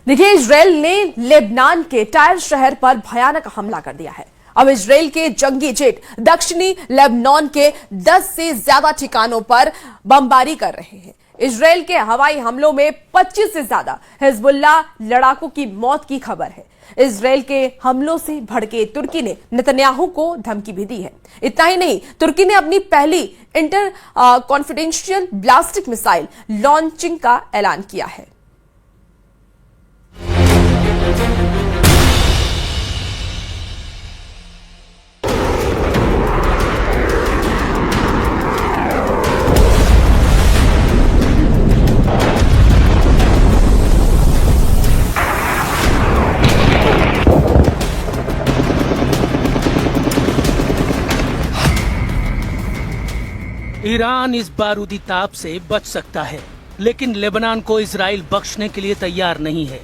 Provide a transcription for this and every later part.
देखिए, इजराइल ने लेबनान के टायर शहर पर भयानक हमला कर दिया है। अब इजराइल के जंगी जेट दक्षिणी लेबनान के 10 से ज्यादा ठिकानों पर बमबारी कर रहे हैं। इजराइल के हवाई हमलों में 25 से ज्यादा हिजबुल्लाह लड़ाकों की मौत की खबर है। इजराइल के हमलों से भड़के तुर्की ने नेतन्याहू को धमकी भी दी है। इतना ही नहीं, तुर्की ने अपनी पहली इंटर कॉन्फिडेंशियल ब्लास्टिक मिसाइल लॉन्चिंग का ऐलान किया है। ईरान इस बारूदी ताप से बच सकता है, लेकिन लेबनान को इजराइल बख्शने के लिए तैयार नहीं है,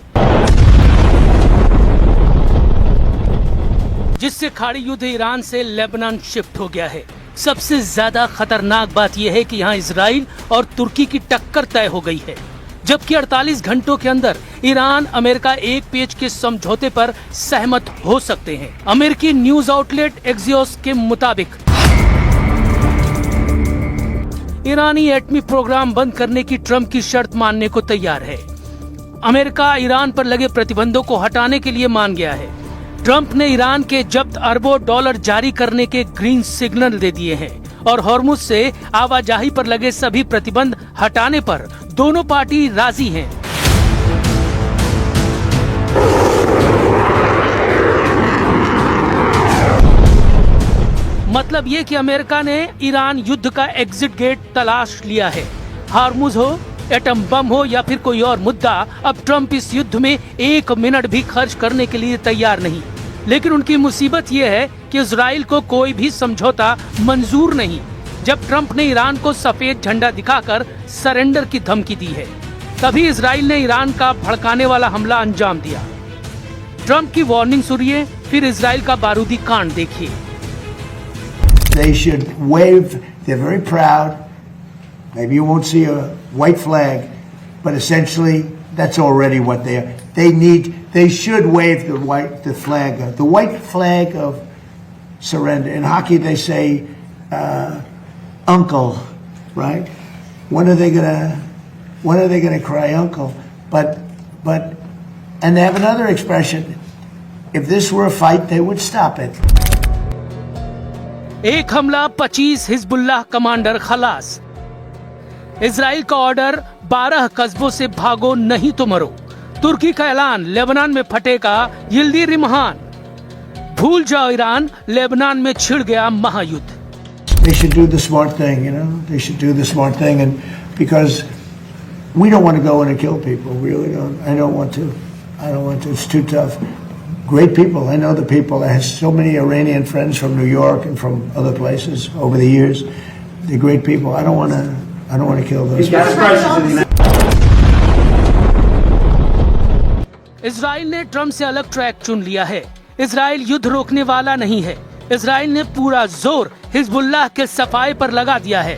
जिससे खाड़ी युद्ध ईरान से लेबनान शिफ्ट हो गया है। सबसे ज्यादा खतरनाक बात यह है कि यहाँ इजराइल और तुर्की की टक्कर तय हो गई है, जबकि 48 घंटों के अंदर ईरान अमेरिका एक पेज के समझौते पर सहमत हो सकते हैं। अमेरिकी न्यूज आउटलेट एक्सियोस के मुताबिक ईरानी एटमी प्रोग्राम बंद करने की ट्रंप की शर्त मानने को तैयार है। अमेरिका ईरान पर लगे प्रतिबंधों को हटाने के लिए मान गया है। ट्रंप ने ईरान के जब्त अरबों डॉलर जारी करने के ग्रीन सिग्नल दे दिए हैं और हॉर्मुज से आवाजाही पर लगे सभी प्रतिबंध हटाने पर दोनों पार्टी राजी हैं। मतलब ये कि अमेरिका ने ईरान युद्ध का एग्जिट गेट तलाश लिया है। हॉर्मुज हो, एटम बम हो या फिर कोई और मुद्दा, अब ट्रंप इस युद्ध में 1 मिनट भी खर्च करने के लिए तैयार नहीं। लेकिन उनकी मुसीबत ये है कि इजराइल को कोई भी समझौता मंजूर नहीं, जब ट्रंप ने ईरान को सफेद झंडा दिखाकर सरेंडर की धमकी दी है। तभी इजराइल ने ईरान का भड़काने वाला हमला अंजाम दिया। ट्रंप की वार्निंग सुनिए, फिर इजराइल का बारूदी कांड देखिए। They should wave. They're very proud. Maybe you won't see a white flag, but essentially that's already what they are. They should wave the flag, the white flag of surrender. In hockey, they say, "Uncle," right? When are they gonna cry uncle? But, and they have another expression. If this were a fight, they would stop it. एक हमला 25 Hezbollah commander खलास। Israel का order 12 कस्बों से भागो नहीं तो मरो। तुर्की का ऐलान, लेबनान में फटेगा यिल्दी रिमहान। भूल जाओ ईरान, लेबनान में छिड़ गया महायुद्ध। They should do the smart thing, you know. They should do the smart thing, and because we don't want to go in and kill people, really don't. I don't want to. It's too tough. Great people. I know the people. I have so many Iranian friends from New York and from other places over the years. They're great people. I don't want to kill those people. Israel ने Trump से अलग track चुन लिया है। Israel युद्ध रोकने वाला नहीं है। इजराइल ने पूरा जोर हिजबुल्लाह के सफाई पर लगा दिया है।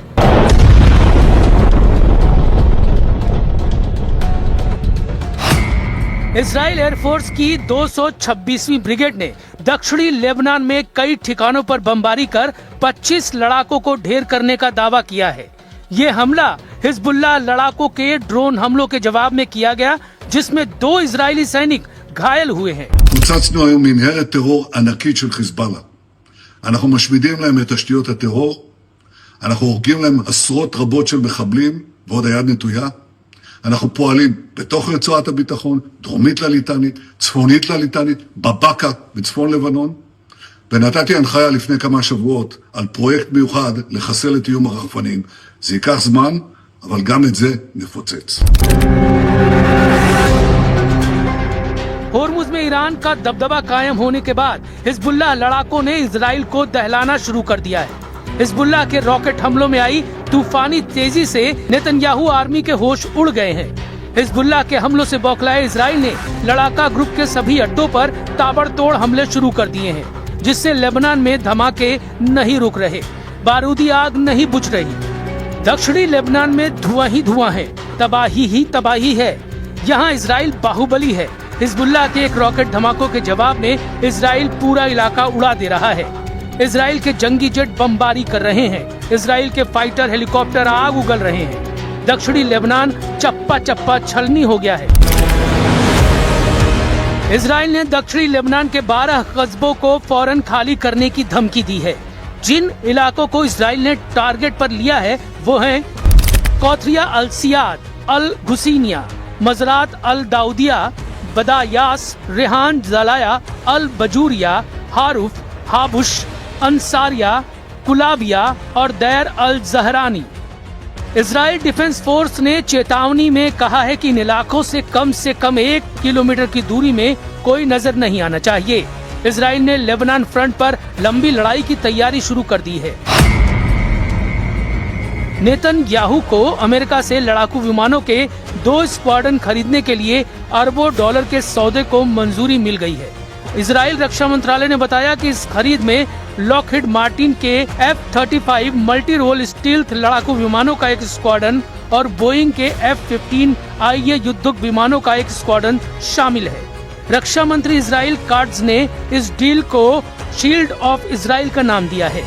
इजराइल एयरफोर्स की 226वीं ब्रिगेड ने दक्षिणी लेबनान में कई ठिकानों पर बमबारी कर 25 लड़ाकों को ढेर करने का दावा किया है। ये हमला हिजबुल्लाह लड़ाकों के ड्रोन हमलों के जवाब में किया गया, जिसमें 2 इजरायली सैनिक घायल हुए हैं। פוצצנו היום מנהרת טרור ענקית של חיזבאללה. אנחנו משמידים להם את תשתיות הטרור, אנחנו הורגים להם עשרות רבות של מחבלים, ועוד היד נטויה. אנחנו פועלים בתוך רצועת הביטחון, דרומית לליטנית, צפונית לליטנית, בבקה, בצפון לבנון. ונתתי הנחיה לפני כמה שבועות על פרויקט מיוחד לחסל את איום הרחפנים. זה ייקח זמן, אבל גם את זה נפוצץ. होर्मुज में ईरान का दबदबा कायम होने के बाद हिजबुल्लाह लड़ाकों ने इजराइल को दहलाना शुरू कर दिया है। हिजबुल्लाह के रॉकेट हमलों में आई तूफानी तेजी से नेतन्याहू आर्मी के होश उड़ गए हैं। हिजबुल्लाह के हमलों से बौखलाए इजराइल ने लड़ाका ग्रुप के सभी अड्डों पर ताबड़तोड़ हमले शुरू कर दिए हैं, जिससे लेबनान में धमाके नहीं रुक रहे, बारूदी आग नहीं बुझ रही। दक्षिणी लेबनान में धुआं ही धुआं है, तबाही ही तबाही है। यहाँ इजराइल बाहुबली है। हिजबुल्लाह के एक रॉकेट धमाकों के जवाब में इजराइल पूरा इलाका उड़ा दे रहा है। इजराइल के जंगी जेट बमबारी कर रहे हैं। इजराइल के फाइटर हेलीकॉप्टर आग उगल रहे हैं। दक्षिणी लेबनान चप्पा चप्पा छलनी हो गया है। इजराइल ने दक्षिणी लेबनान के 12 कस्बों को फौरन खाली करने की धमकी दी है। जिन इलाकों को इजराइल ने टारगेट पर लिया है वो हैं कौथरिया अल सियाद, अल घुसीनिया, मजरात अल दाऊदिया, बदायास, रेहान जलाया, अल बजूरिया, हारूफ, हाबुश, अंसारिया, कुलाबिया और Deir al Zahrani. Israel Defense Force ने चेतावनी में कहा है कि इन इलाकों से कम 1 किलोमीटर की दूरी में कोई नजर नहीं आना चाहिए। इजराइल ने लेबनान फ्रंट पर लंबी लड़ाई की तैयारी शुरू कर दी है। नेतन्याहू को अमेरिका से लड़ाकू विमानों के 2 स्क्वाड्रन खरीदने के लिए अरबों डॉलर के सौदे को मंजूरी मिल गई है। इजराइल रक्षा मंत्रालय ने बताया कि इस खरीद में लॉकहीड मार्टिन के F-35 मल्टी रोल स्टील्थ लड़ाकू विमानों का एक स्क्वाड्रन और बोइंग के F-15IA युद्धक विमानों का एक स्क्वाड्रन शामिल है। रक्षा मंत्री इजराइल काट्ज ने इस डील को शील्ड ऑफ इजराइल का नाम दिया है।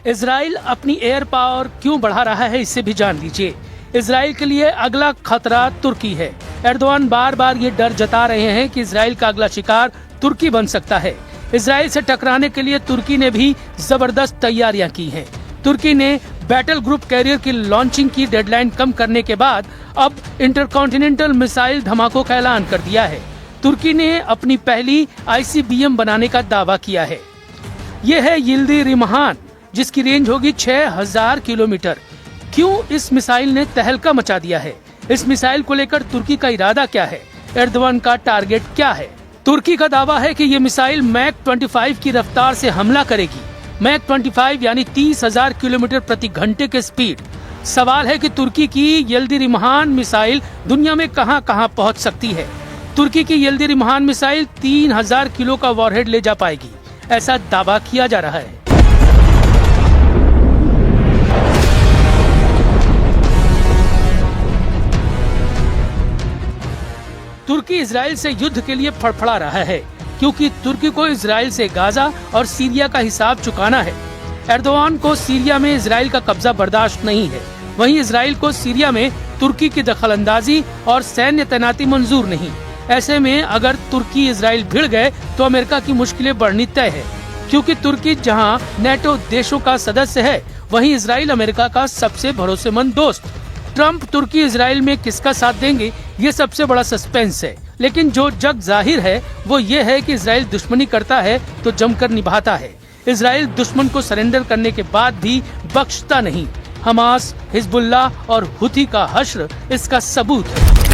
इजराइल अपनी एयर पावर क्यों बढ़ा रहा है, इसे भी जान लीजिए। इजराइल के लिए अगला खतरा तुर्की है। एर्दोआन बार बार ये डर जता रहे हैं कि इजराइल का अगला शिकार तुर्की बन सकता है। इजराइल से टकराने के लिए तुर्की ने भी जबरदस्त तैयारियां की हैं। तुर्की ने बैटल ग्रुप कैरियर की लॉन्चिंग की डेडलाइन कम करने के बाद अब इंटरकॉन्टिनेंटल मिसाइल धमाकों का ऐलान कर दिया है। तुर्की ने अपनी पहली ICBM बनाने का दावा किया है। ये है यिल्दिरिमहान, जिसकी रेंज होगी 6000 किलोमीटर। क्यों इस मिसाइल ने तहलका मचा दिया है? इस मिसाइल को लेकर तुर्की का इरादा क्या है? एर्दोआन का टारगेट क्या है? तुर्की का दावा है कि ये मिसाइल मैक 25 की रफ्तार से हमला करेगी। मैक 25 यानी 30,000 किलोमीटर प्रति घंटे के स्पीड। सवाल है कि तुर्की की यिल्दिरिमहान मिसाइल दुनिया में कहां कहां पहुंच सकती है। तुर्की की यिल्दिरिमहान मिसाइल 3000 किलो का वॉरहेड ले जा पाएगी, ऐसा दावा किया जा रहा है। तुर्की इजराइल से युद्ध के लिए फड़फड़ा रहा है, क्योंकि तुर्की को इजराइल से गाजा और सीरिया का हिसाब चुकाना है। एर्दोआन को सीरिया में इजराइल का कब्जा बर्दाश्त नहीं है। वहीं इजराइल को सीरिया में तुर्की की दखलंदाजी और सैन्य तैनाती मंजूर नहीं। ऐसे में अगर तुर्की इजराइल भिड़ गए तो अमेरिका की मुश्किलें बढ़नी तय है, क्योंकि तुर्की जहां नेटो देशों का सदस्य है, वहीं इजराइल अमेरिका का सबसे भरोसेमंद दोस्त। ट्रंप तुर्की इजराइल में किसका साथ देंगे, ये सबसे बड़ा सस्पेंस है। लेकिन जो जग जाहिर है वो ये है कि इजराइल दुश्मनी करता है तो जमकर निभाता है। इजराइल दुश्मन को सरेंडर करने के बाद भी बख्शता नहीं। हमास, हिजबुल्लाह और हुथी का हश्र इसका सबूत है।